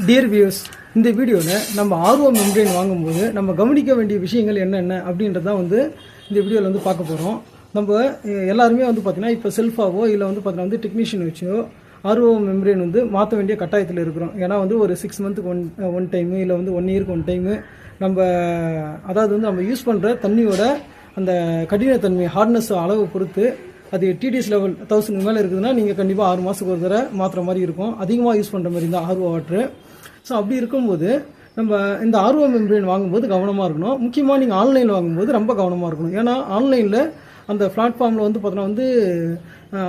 Dear views, இந்த வீடியோவில் நம்ம ஆர்வம் மெம்பரேன் வாங்கும்போது நம்ம கவனிக்க வேண்டிய விஷயங்கள் என்னென்ன அப்படின்றதான் இந்த வீடியோவில் பார்க்க போகிறோம். நம்ம எல்லாருமே பார்த்திங்கன்னா இப்போ செல்ஃபாவோ இல்லை பார்த்தீங்கன்னா டெக்னீஷியன் வச்சோ ஆர்வம் மெம்பரேன் மாற்ற வேண்டிய கட்டாயத்தில் இருக்கிறோம். ஏன்னா ஒரு 6 மந்த்துக்கு ஒன் டைமு இல்லை 1 இயருக்கு ஒன் டைமு நம்ம அதாவது நம்ம யூஸ் பண்ணுற தண்ணியோட அந்த கடினத்தன்மை ஹார்ட்னஸ் அளவு பொறுத்து அது டிடிஎஸ் லெவல் 1000 மேலே இருக்குதுன்னா நீங்கள் கண்டிப்பாக 6 மாதத்துக்கு ஒரு தடவை மாற்றுற மாதிரி இருக்கும். அதிகமாக யூஸ் பண்ணுற மாதிரி இருந்தால் ஆர்வ வாட்ரு. ஸோ அப்படி இருக்கும்போது நம்ம இந்த ஆர்வ மெம்பரேன் வாங்கும்போது கவனமாக இருக்கணும். முக்கியமாக நீங்கள் ஆன்லைனில் வாங்கும்போது ரொம்ப கவனமாக இருக்கணும். ஏன்னா ஆன்லைனில் அந்த பிளாட்ஃபார்மில் பார்த்தீங்கன்னா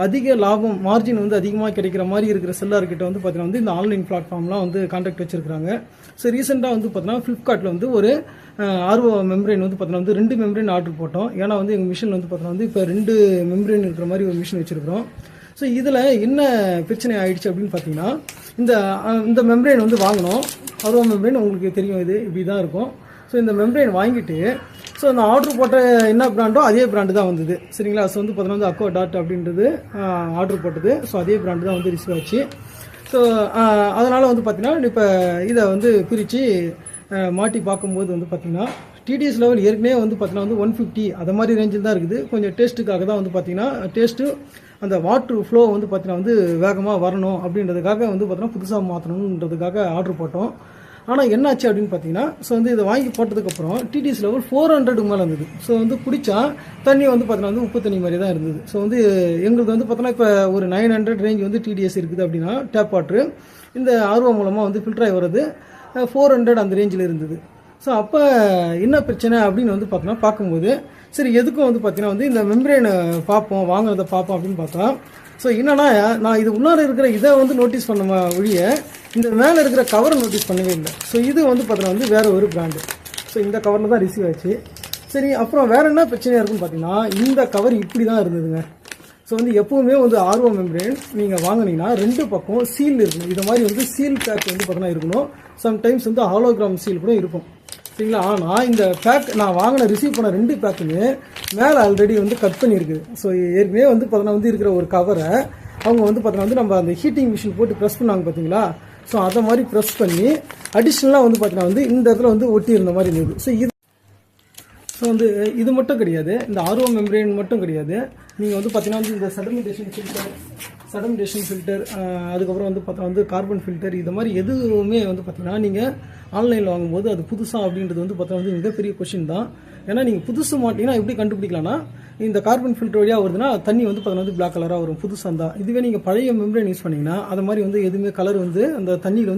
அதிக லாபம் மார்ஜின் அதிகமாக கிடைக்கிற மாதிரி இருக்கிற செல்லார்கிட்ட பார்த்தீங்கன்னா இந்த ஆன்லைன் பிளாட்ஃபார்ம்லாம் கான்டாக்ட் வச்சிருக்காங்க. ஸோ ரீசெண்டாக பார்த்தீங்கன்னா ஃப்ளிப்கார்ட்டில் ஒரு ஆர்வ மெம்பரேன் பார்த்தீங்கன்னா 2 மெம்பரேன் ஆர்டர் போட்டோம். ஏன்னா எங்கள் மிஷின் பார்த்தீங்கன்னா இப்போ 2 மெம்பரேன் இருக்கிற மாதிரி ஒரு மிஷின் வச்சிருக்கிறோம். ஸோ இதில் என்ன பிரச்சனை ஆயிடுச்சு அப்படின்னு பார்த்தீங்கன்னா இந்த மெம்பரேன் வாங்கணும். ஆர்வ மெம்பரேன் உங்களுக்கு தெரியும், இது இப்படி தான் இருக்கும். ஸோ இந்த மெம்பரேன் வாங்கிட்டு ஸோ நான் ஆர்டர் போட்ட என்ன பிராண்டோ அதே பிராண்டு தான் வந்தது. சரிங்களா? ஸோ பார்த்தீங்கன்னா அக்கோ டாட் அப்படின்றது ஆர்டர் போட்டது. ஸோ அதே பிராண்டு தான் ரிசீவ் ஆச்சு. ஸோ அதனால் பார்த்தீங்கன்னா இப்போ இதை பிரித்து மாட்டி பார்க்கும்போது பார்த்தீங்கன்னா டிடிஎஸ் லெவல் ஏற்கனவே பார்த்தீங்கன்னா 150 அது மாதிரி ரேஞ்சில் தான் இருக்குது. கொஞ்சம் டேஸ்ட்டுக்காக தான் பார்த்தீங்கன்னா டேஸ்ட்டு அந்த வாட்ரு ஃப்ளோ பார்த்தீங்கன்னா வேகமாக வரணும் அப்படின்றதுக்காக பார்த்தீங்கன்னா புதுசாக மாற்றணுன்றதுக்காக ஆர்டர் போட்டோம். ஆனால் என்னாச்சு அப்படின்னு பார்த்தீங்கன்னா ஸோ இதை வாங்கி போட்டதுக்கப்புறம் டிடிஎஸ் லெவல் 400 மேலே இருந்தது. ஸோ குடித்தா தண்ணி பார்த்தீங்கன்னா உப்பு தண்ணி மாதிரி தான் இருந்தது. ஸோ எங்களுக்கு பார்த்தோன்னா இப்போ ஒரு 900 ரேஞ்ச் டிடிஎஸ் இருக்குது அப்படின்னா டேப் வாட்ரு இந்த ஆர்வம் மூலமாக ஃபில்டர் ஆகி வர்றது 400 அந்த ரேஞ்சில் இருந்தது. ஸோ அப்போ என்ன பிரச்சனை அப்படின்னு பார்த்தோன்னா பார்க்கும்போது சரி எதுக்கும் பார்த்தீங்கன்னா இந்த மெம்பரேனை பார்ப்போம், வாங்குறத பார்ப்போம் அப்படின்னு பார்த்தா ஸோ என்னன்னா நான் இது உள்ளார இருக்கிற இதை நோட்டீஸ் பண்ண ஒழிய இந்த மேலே இருக்கிற கவரை நோட்டீஸ் பண்ணவே இல்லை. ஸோ இது பார்த்தீங்கன்னா வேறு ஒரு பிராண்டு. ஸோ இந்த கவரில் தான் ரிசீவ் ஆச்சு. சரி, அப்புறம் வேறு என்ன பிரச்சனையாக இருக்குன்னு பார்த்தீங்கன்னா இந்த கவர் இப்படி தான் இருந்ததுங்க. ஸோ எப்போவுமே ஆர்வ மெம்பரேன் நீங்கள் வாங்கினீங்கன்னா 2 பக்கம் சீல் இருக்கணும். இது மாதிரி சீல் பேக் பார்த்தீங்கன்னா இருக்கணும். சம்டைம்ஸ் ஹாலோகிராம் சீல் கூட இருக்கும். சரிங்களா? ஆனால் இந்த பேக் நான் ரிசீவ் பண்ண 2 பேக்குமே மேலே ஆல்ரெடி கட் பண்ணியிருக்குது. ஸோ ஏற்கனவே பார்த்தீங்கன்னா இருக்கிற ஒரு கவரை அவங்க பார்த்தீங்கன்னா நம்ம அந்த ஹீட்டிங் மிஷின் போட்டு ப்ரெஸ் பண்ணாங்க பார்த்தீங்களா? ஸோ அதை மாதிரி ப்ரெஸ் பண்ணி அடிஷ்னலாக பார்த்தீங்கன்னா இந்த இடத்துல ஒட்டி இருந்த மாதிரி இருந்தது. ஸோ இது மட்டும் கிடையாது, இந்த ஆர்வ மெம்பரேன் மட்டும் கிடையாது. நீங்கள் பார்த்தீங்கன்னா இந்த செடிமெண்டேஷன் ஃபில்டர் அதுக்கப்புறம் பார்த்தீங்கன்னா கார்பன் ஃபில்டர் இது மாதிரி எதுவுமே பார்த்தீங்கன்னா நீங்கள் ஆன்லைனில் வாங்கும்போது அது புதுசாக அப்படின்றது பார்த்தீங்கன்னா மிகப்பெரிய கொஷின் தான். ஏன்னா நீங்கள் புதுசு மாட்டிங்கன்னா எப்படி கண்டுபிடிக்கலாம்னா இந்த கார்பன் ஃபில்டர் வழியாக வருதுன்னா தண்ணி பார்த்தீங்கன்னா பிளாக் கலராக வரும் புதுசாக தான். இதுவே நீங்கள் பழைய மெம்பரேன் யூஸ் பண்ணிங்கன்னா அது மாதிரி எதுவுமே கலர் அந்த தண்ணியில்